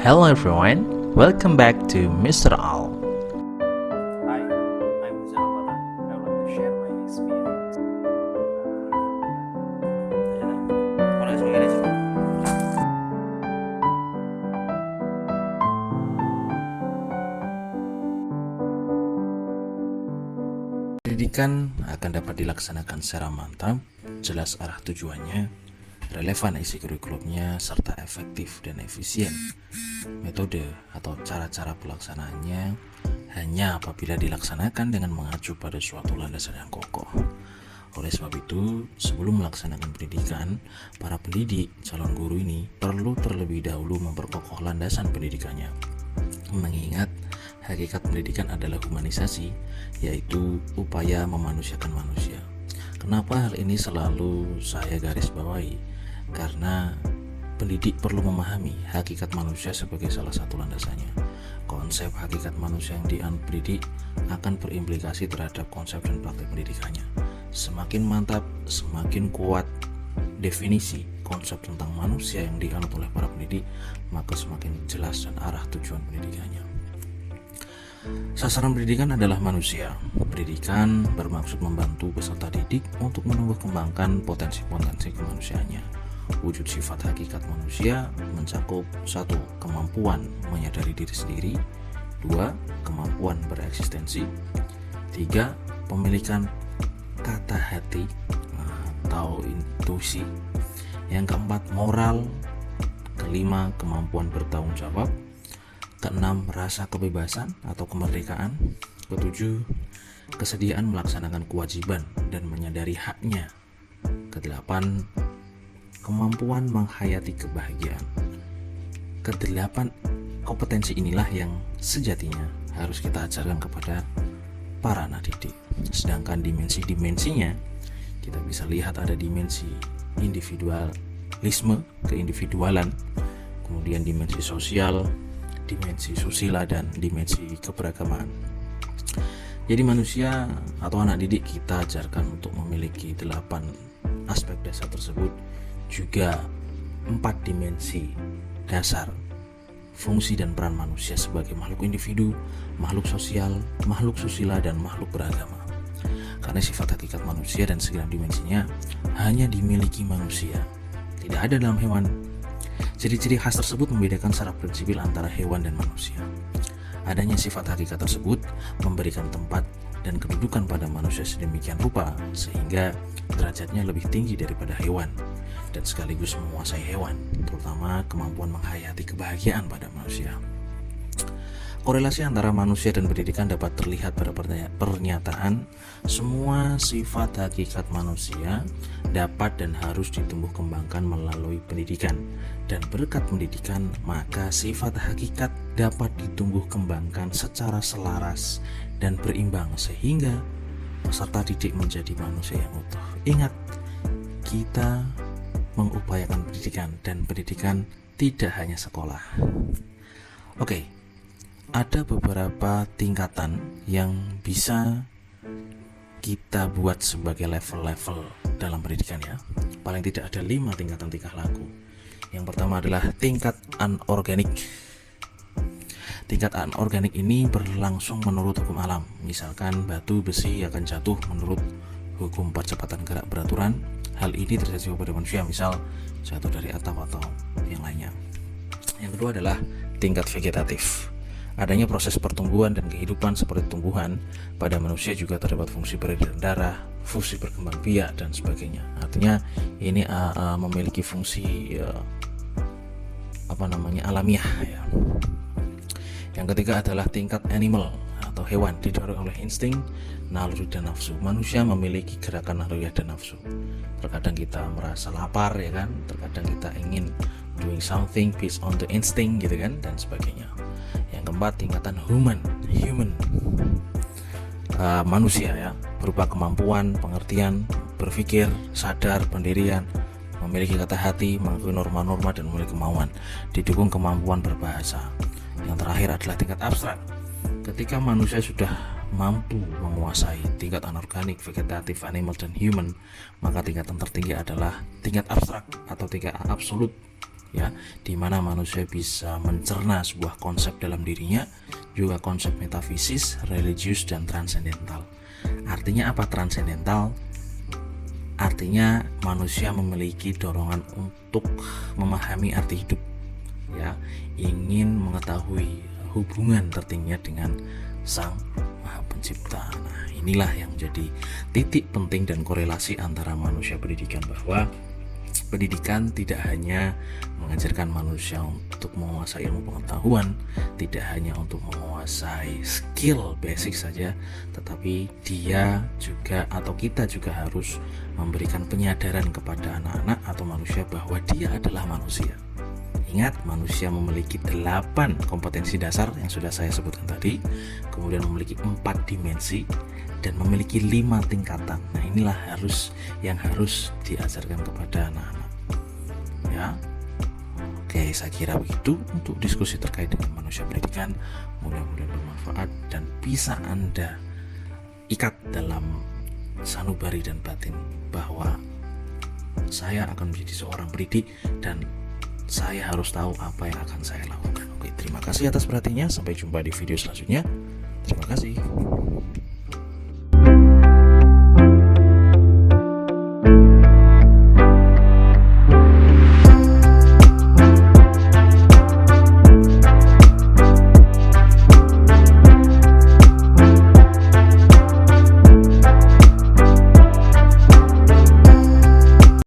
Hello everyone, welcome back to Mr. Al. Hi, I'm Zalawata. I would like to share my experience. Pendidikan akan dapat dilaksanakan secara mantap, jelas arah tujuannya, relevan isi kurikulumnya, serta efektif dan efisien. Metode atau cara-cara pelaksanaannya hanya apabila dilaksanakan dengan mengacu pada suatu landasan yang kokoh. Oleh sebab itu, sebelum melaksanakan pendidikan, para pendidik calon guru ini perlu terlebih dahulu memperkokoh landasan pendidikannya. Mengingat hakikat pendidikan adalah humanisasi, yaitu upaya memanusiakan manusia. Kenapa hal ini selalu saya garis bawahi? Karena pendidik perlu memahami hakikat manusia sebagai salah satu landasannya. Konsep hakikat manusia yang dianut pendidik akan berimplikasi terhadap konsep dan praktik pendidikannya. Semakin mantap, semakin kuat definisi konsep tentang manusia yang dianut oleh para pendidik, maka semakin jelas dan arah tujuan pendidikannya. Sasaran pendidikan adalah manusia. Pendidikan bermaksud membantu peserta didik untuk menumbuh kembangkan potensi-potensi kemanusiaannya. Wujud sifat hakikat manusia mencakup 1. Kemampuan menyadari diri sendiri, 2. Kemampuan bereksistensi, 3. Pemilikan kata hati atau intuisi, yang keempat moral, kelima kemampuan bertanggung jawab, keenam rasa kebebasan atau kemerdekaan, ketujuh kesediaan melaksanakan kewajiban dan menyadari haknya, kedelapan kemampuan menghayati kebahagiaan. Kedelapan kompetensi inilah yang sejatinya harus kita ajarkan kepada para anak didik. Sedangkan dimensi-dimensinya kita bisa lihat ada dimensi individualisme, keindividualan, kemudian dimensi sosial, dimensi susila, dan dimensi keberagaman. Jadi manusia atau anak didik kita ajarkan untuk memiliki 8 aspek dasar tersebut, juga 4 dimensi dasar fungsi dan peran manusia sebagai makhluk individu, makhluk sosial, makhluk susila, dan makhluk beragama. Karena sifat hakikat manusia dan segala dimensinya hanya dimiliki manusia, tidak ada dalam hewan. Ciri-ciri khas tersebut membedakan secara prinsipil antara hewan dan manusia. Adanya sifat hakikat tersebut memberikan tempat dan kedudukan pada manusia sedemikian rupa sehingga derajatnya lebih tinggi daripada hewan dan sekaligus menguasai hewan, terutama kemampuan menghayati kebahagiaan pada manusia. Korelasi antara manusia dan pendidikan dapat terlihat pada pernyataan semua sifat hakikat manusia dapat dan harus ditumbuh kembangkan melalui pendidikan, dan berkat pendidikan maka sifat hakikat dapat ditumbuh kembangkan secara selaras dan berimbang sehingga peserta didik menjadi manusia yang utuh. Ingat, kita mengupayakan pendidikan, dan pendidikan tidak hanya sekolah. Oke, ada beberapa tingkatan yang bisa kita buat sebagai level-level dalam pendidikan ya. Paling tidak ada 5 tingkatan tingkah laku. Yang pertama adalah tingkat anorganik. Tingkat anorganik ini berlangsung menurut hukum alam. Misalkan batu besi akan jatuh menurut hukum percepatan gerak beraturan. Hal ini terjadi pada manusia, misal jatuh dari atap atau yang lainnya. Yang kedua adalah tingkat vegetatif. Adanya proses pertumbuhan dan kehidupan seperti tumbuhan pada manusia juga terdapat fungsi peredaran darah, fungsi berkembang biak, dan sebagainya. Artinya ini memiliki fungsi alamiah ya. Yang ketiga adalah tingkat animal atau hewan, didorong oleh insting, naluri, dan nafsu. Manusia memiliki gerakan naluri dan nafsu. Terkadang kita merasa lapar ya kan, terkadang kita ingin doing something based on the instinct gitu kan, dan sebagainya. Yang keempat tingkatan human manusia ya, berupa kemampuan, pengertian, berpikir, sadar, pendirian, memiliki kata hati, mengakui norma-norma, dan memiliki kemauan, didukung kemampuan berbahasa. Yang terakhir adalah tingkat abstrak. Ketika manusia sudah mampu menguasai tingkat anorganik, vegetatif, animal, dan human, maka tingkatan tertinggi adalah tingkat abstrak atau tingkat absolut, ya, di mana manusia bisa mencerna sebuah konsep dalam dirinya, juga konsep metafisis, religius, dan transendental. Artinya apa transendental? Artinya manusia memiliki dorongan untuk memahami arti hidup, ya, ingin mengetahui hubungan tertingginya dengan Sang Maha Pencipta. Nah, inilah yang menjadi titik penting dan korelasi antara manusia pendidikan, bahwa pendidikan tidak hanya mengajarkan manusia untuk menguasai ilmu pengetahuan, tidak hanya untuk menguasai skill basic saja, tetapi dia juga atau kita juga harus memberikan penyadaran kepada anak-anak atau manusia bahwa dia adalah manusia. Ingat, manusia memiliki 8 kompetensi dasar yang sudah saya sebutkan tadi, kemudian memiliki 4 dimensi, dan memiliki 5 tingkatan. Nah, inilah yang harus diajarkan kepada anak-anak, ya. Oke, saya kira begitu untuk diskusi terkait dengan manusia pendidikan. Mudah-mudahan bermanfaat dan bisa Anda ikat dalam sanubari dan batin bahwa saya akan menjadi seorang pendidik dan saya harus tahu apa yang akan saya lakukan. Oke, terima kasih atas perhatiannya. Sampai jumpa di video selanjutnya. Terima kasih.